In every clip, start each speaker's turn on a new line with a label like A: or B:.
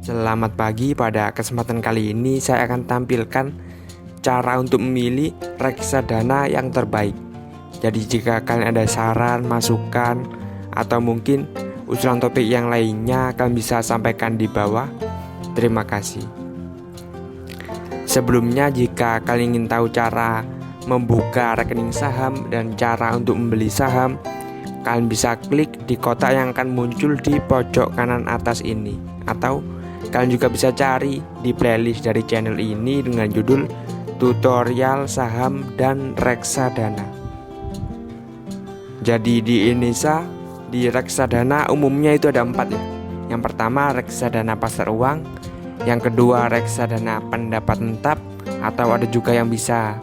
A: Selamat pagi, pada kesempatan kali ini saya akan tampilkan cara untuk memilih reksadana yang terbaik. Jadi jika kalian ada saran, masukan, atau mungkin usulan topik yang lainnya, kalian bisa sampaikan di bawah. Terima kasih. Sebelumnya, jika kalian ingin tahu cara membuka rekening saham dan cara untuk membeli saham, kalian bisa klik di kotak yang akan muncul di pojok kanan atas ini, atau kalian juga bisa cari di playlist dari channel ini dengan judul tutorial saham dan reksadana. Jadi di Indonesia, di reksadana umumnya itu ada 4 ya. Yang pertama reksadana pasar uang, yang kedua reksadana pendapat tetap, atau ada juga yang bisa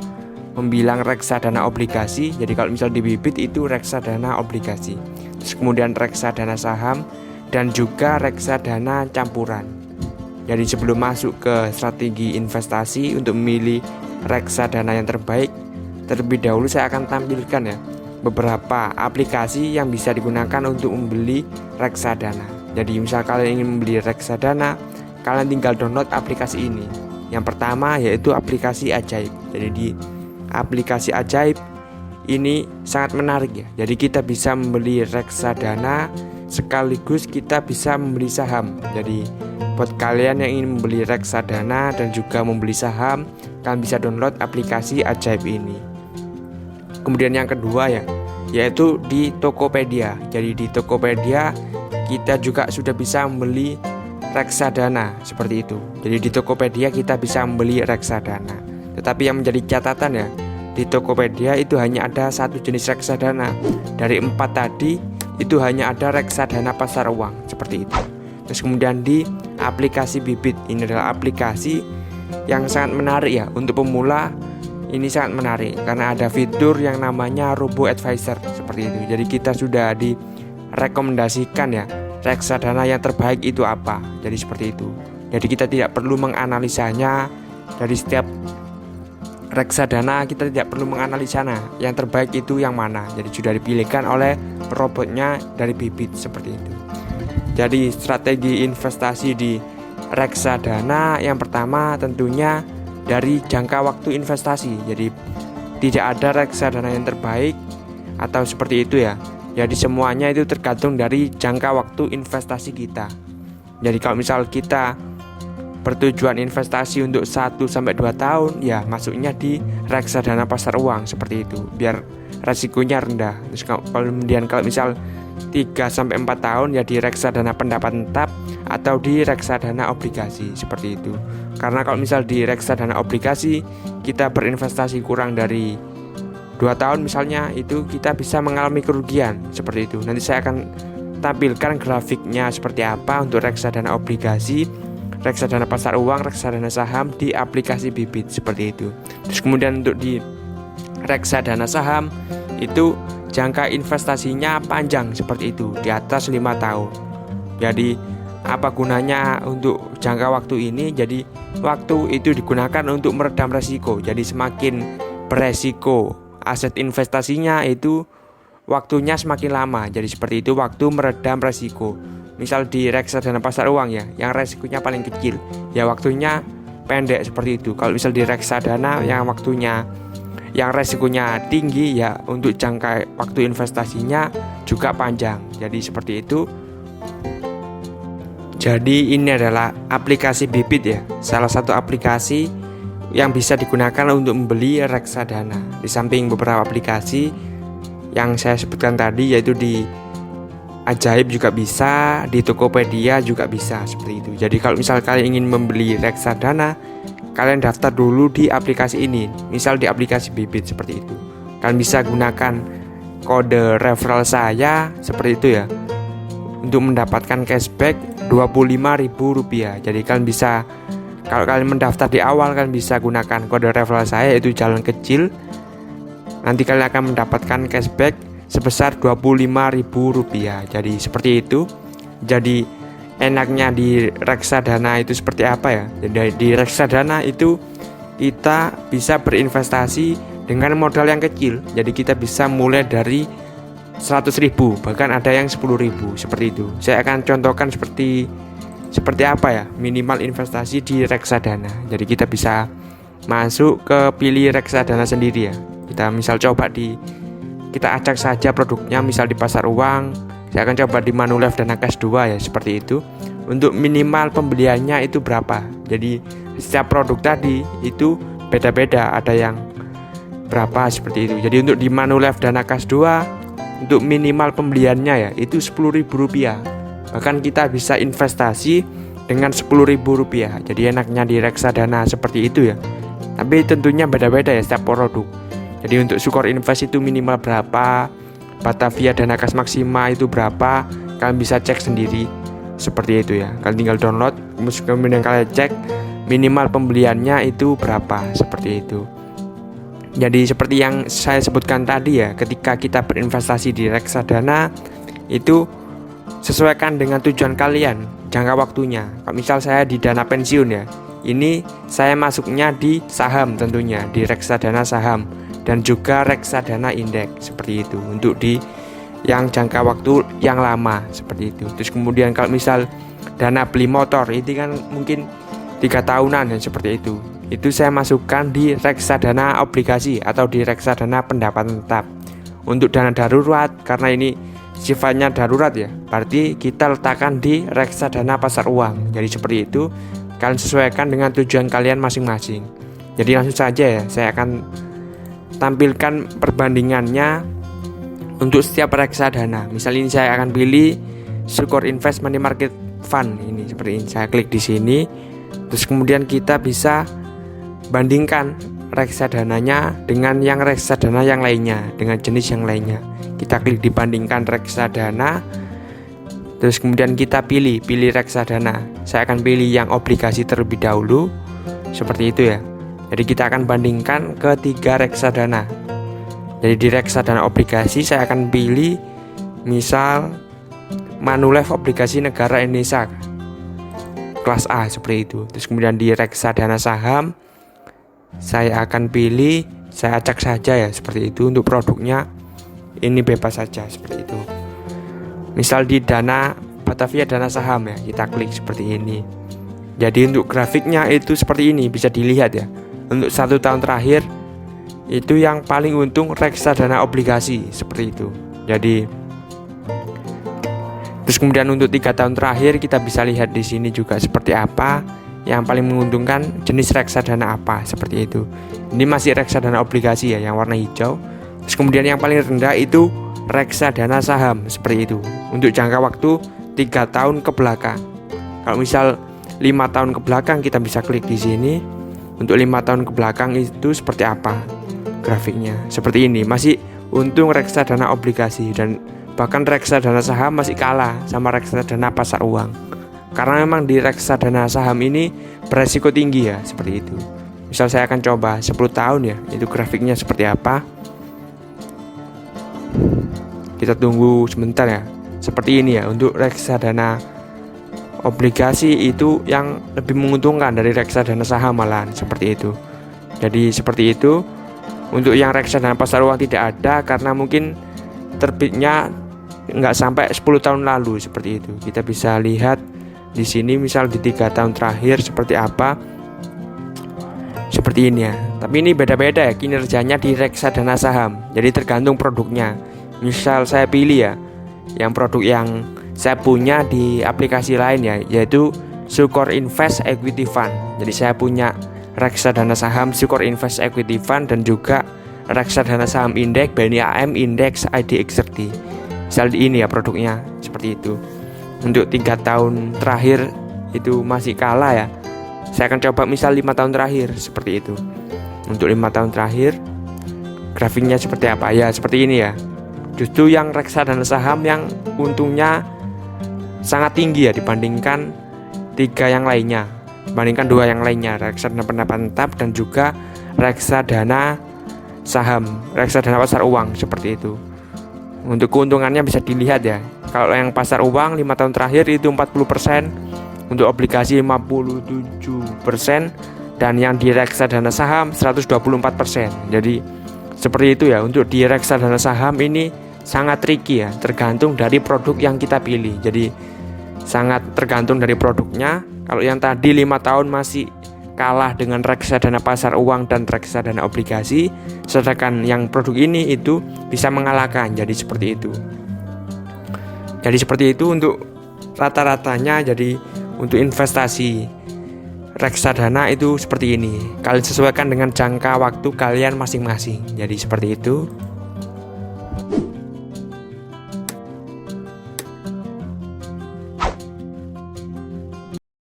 A: membilang reksadana obligasi. Jadi kalau misal di Bibit itu reksadana obligasi. Terus kemudian reksadana saham dan juga reksadana campuran. Jadi sebelum masuk ke strategi investasi untuk memilih reksadana yang terbaik, terlebih dahulu saya akan tampilkan ya beberapa aplikasi yang bisa digunakan untuk membeli reksadana. Jadi misal kalian ingin membeli reksadana, kalian tinggal download aplikasi ini. Yang pertama yaitu aplikasi Ajaib. Jadi di aplikasi Ajaib ini sangat menarik ya. Jadi kita bisa membeli reksadana sekaligus kita bisa membeli saham. Jadi buat kalian yang ingin membeli reksadana dan juga membeli saham, kalian bisa download aplikasi Ajaib ini. Kemudian yang kedua ya, yaitu di Tokopedia. Jadi di Tokopedia kita juga sudah bisa membeli reksadana seperti itu. Jadi di Tokopedia kita bisa membeli reksadana. Tetapi yang menjadi catatan ya, di Tokopedia itu hanya ada satu jenis reksadana. Dari 4 tadi itu hanya ada reksadana pasar uang seperti itu. Terus kemudian di aplikasi Bibit, ini adalah aplikasi yang sangat menarik ya untuk pemula. Ini sangat menarik karena ada fitur yang namanya Robo Advisor seperti itu. Jadi kita sudah direkomendasikan ya reksadana yang terbaik itu apa. Jadi seperti itu. Jadi kita tidak perlu menganalisanya dari setiap reksadana, kita tidak perlu menganalisanya yang terbaik itu yang mana. Jadi sudah dipilihkan oleh robotnya dari Bibit seperti itu. Jadi strategi investasi di reksadana yang pertama tentunya dari jangka waktu investasi. Jadi tidak ada reksadana yang terbaik atau seperti itu ya. Jadi semuanya itu tergantung dari jangka waktu investasi kita. Jadi kalau misal kita bertujuan investasi untuk 1-2 tahun, ya masuknya di reksadana pasar uang seperti itu, biar resikonya rendah. Terus kemudian kalau misal 3-4 tahun ya di reksadana pendapat tetap atau di reksadana obligasi seperti itu. Karena kalau misal di reksadana obligasi kita berinvestasi kurang dari 2 tahun misalnya, itu kita bisa mengalami kerugian seperti itu. Nanti saya akan tampilkan grafiknya seperti apa untuk reksadana obligasi, reksadana pasar uang, reksadana saham di aplikasi Bibit seperti itu. Terus kemudian untuk di reksadana saham itu jangka investasinya panjang seperti itu, di atas 5 tahun. Jadi apa gunanya untuk jangka waktu ini? Jadi waktu itu digunakan untuk meredam resiko. Jadi semakin beresiko aset investasinya itu waktunya semakin lama. Jadi seperti itu waktu meredam resiko. Misal di reksadana pasar uang ya, yang resikonya paling kecil, ya waktunya pendek seperti itu. Kalau misal di reksadana yang waktunya yang resikonya tinggi ya, untuk jangka waktu investasinya juga panjang. Jadi seperti itu. Jadi ini adalah aplikasi Bibit ya, salah satu aplikasi yang bisa digunakan untuk membeli reksadana. Di samping beberapa aplikasi yang saya sebutkan tadi, yaitu di Ajaib juga bisa, di Tokopedia juga bisa seperti itu. Jadi kalau misal kalian ingin membeli reksadana, kalian daftar dulu di aplikasi ini. Misal di aplikasi Bibit seperti itu. Kalian bisa gunakan kode referral saya seperti itu ya, untuk mendapatkan cashback Rp25.000. Jadi kalian bisa, kalau kalian mendaftar di awal, kalian bisa gunakan kode referral saya, yaitu jalan kecil. Nanti kalian akan mendapatkan cashback sebesar Rp25.000. Jadi seperti itu. Jadi enaknya di reksadana itu seperti apa ya? Jadi di reksadana itu kita bisa berinvestasi dengan modal yang kecil. Jadi kita bisa mulai dari 100.000, bahkan ada yang 10.000 seperti itu. Saya akan contohkan seperti seperti apa ya minimal investasi di reksadana. Jadi kita bisa masuk ke pilih reksadana sendiri ya. Kita misal coba kita acak saja produknya, misal di pasar uang. Saya akan coba di Manulife Dana Cash 2 ya, seperti itu. Untuk minimal pembeliannya itu berapa. Jadi setiap produk tadi itu beda-beda, ada yang berapa seperti itu. Jadi untuk di Manulife Dana Cash 2 untuk minimal pembeliannya ya itu Rp10.000. Bahkan kita bisa investasi dengan Rp10.000. Jadi enaknya di reksadana seperti itu ya. Tapi tentunya beda-beda ya setiap produk. Jadi untuk Sukor Invest itu minimal berapa, Batavia Dana Cash Maxima itu berapa, kalian bisa cek sendiri seperti itu ya. Kalian tinggal download, kemudian kalian cek minimal pembeliannya itu berapa, seperti itu. Jadi seperti yang saya sebutkan tadi ya, ketika kita berinvestasi di reksadana itu sesuaikan dengan tujuan kalian, jangka waktunya. Kalau misal saya di dana pensiun ya, ini saya masuknya di saham tentunya, di reksadana saham dan juga reksadana indeks seperti itu untuk di yang jangka waktu yang lama seperti itu. Terus kemudian kalau misal dana beli motor itu kan mungkin 3 tahunan ya, seperti itu saya masukkan di reksadana obligasi atau di reksadana pendapatan tetap. Untuk dana darurat, karena ini sifatnya darurat ya, berarti kita letakkan di reksadana pasar uang. Jadi seperti itu, kalian sesuaikan dengan tujuan kalian masing-masing. Jadi langsung saja ya, saya akan tampilkan perbandingannya untuk setiap reksadana. Misal ini saya akan pilih Sukor Invest Money Market Fund ini, seperti ini. Saya klik di sini, terus kemudian kita bisa bandingkan reksadananya dengan yang reksadana yang lainnya, dengan jenis yang lainnya. Kita klik dibandingkan reksadana, terus kemudian kita pilih reksadana. Saya akan pilih yang obligasi terlebih dahulu, seperti itu ya. Jadi kita akan bandingkan ketiga reksadana. Jadi di reksadana obligasi saya akan pilih misal Manulife Obligasi Negara Indonesia kelas A, seperti itu. Terus kemudian di reksadana saham saya akan pilih, saya acak saja ya, seperti itu. Untuk produknya ini bebas saja, seperti itu. Misal di dana Batavia Dana Saham ya, kita klik seperti ini. Jadi untuk grafiknya itu seperti ini, bisa dilihat ya. Untuk 1 tahun terakhir itu yang paling untung reksadana obligasi, seperti itu. Jadi terus kemudian untuk 3 tahun terakhir kita bisa lihat di sini juga seperti apa yang paling menguntungkan, jenis reksadana apa, seperti itu. Ini masih reksadana obligasi ya, yang warna hijau. Terus kemudian yang paling rendah itu reksadana saham, seperti itu. Untuk jangka waktu 3 tahun ke belakang. Kalau misal 5 tahun ke belakang kita bisa klik di sini. Untuk 5 tahun ke belakang itu seperti apa grafiknya, seperti ini. Masih untung reksadana obligasi, dan bahkan reksadana saham masih kalah sama reksadana pasar uang. Karena memang di reksadana saham ini beresiko tinggi ya, seperti itu. Misal saya akan coba 10 tahun ya, itu grafiknya seperti apa. Kita tunggu sebentar ya. Seperti ini ya, untuk reksadana obligasi itu yang lebih menguntungkan dari reksadana saham malahan, seperti itu. Jadi seperti itu. Untuk yang reksadana pasar uang tidak ada karena mungkin terbitnya nggak sampai 10 tahun lalu, seperti itu. Kita bisa lihat di sini misal di 3 tahun terakhir seperti apa, seperti ini ya. Tapi ini beda-beda ya kinerjanya di reksadana saham. Jadi tergantung produknya. Misal saya pilih ya yang produk yang saya punya di aplikasi lain ya, yaitu Sukor Invest Equity Fund. Jadi saya punya reksadana saham Sukor Invest Equity Fund dan juga reksadana saham indeks BNI AM Index IDX30. Misal di ini ya produknya, seperti itu. Untuk 3 tahun terakhir itu masih kalah ya. Saya akan coba misal 5 tahun terakhir, seperti itu. Untuk 5 tahun terakhir grafiknya seperti apa ya, seperti ini ya. Justru yang reksadana saham yang untungnya sangat tinggi ya dibandingkan 3 yang lainnya, dibandingkan 2 yang lainnya, reksadana pendapatan tetap dan juga reksadana saham, reksadana pasar uang, seperti itu. Untuk keuntungannya bisa dilihat ya. Kalau yang pasar uang 5 tahun terakhir itu 40%, untuk obligasi 57%, dan yang di reksadana saham 124%. Jadi seperti itu ya. Untuk di reksadana saham ini sangat tricky ya, tergantung dari produk yang kita pilih. Jadi sangat tergantung dari produknya. Kalau yang tadi 5 tahun masih kalah dengan reksadana pasar uang dan reksadana obligasi, sedangkan yang produk ini itu bisa mengalahkan. Jadi seperti itu untuk rata-ratanya. Jadi untuk investasi reksadana itu seperti ini. Kalian sesuaikan dengan jangka waktu kalian masing-masing. Jadi seperti itu.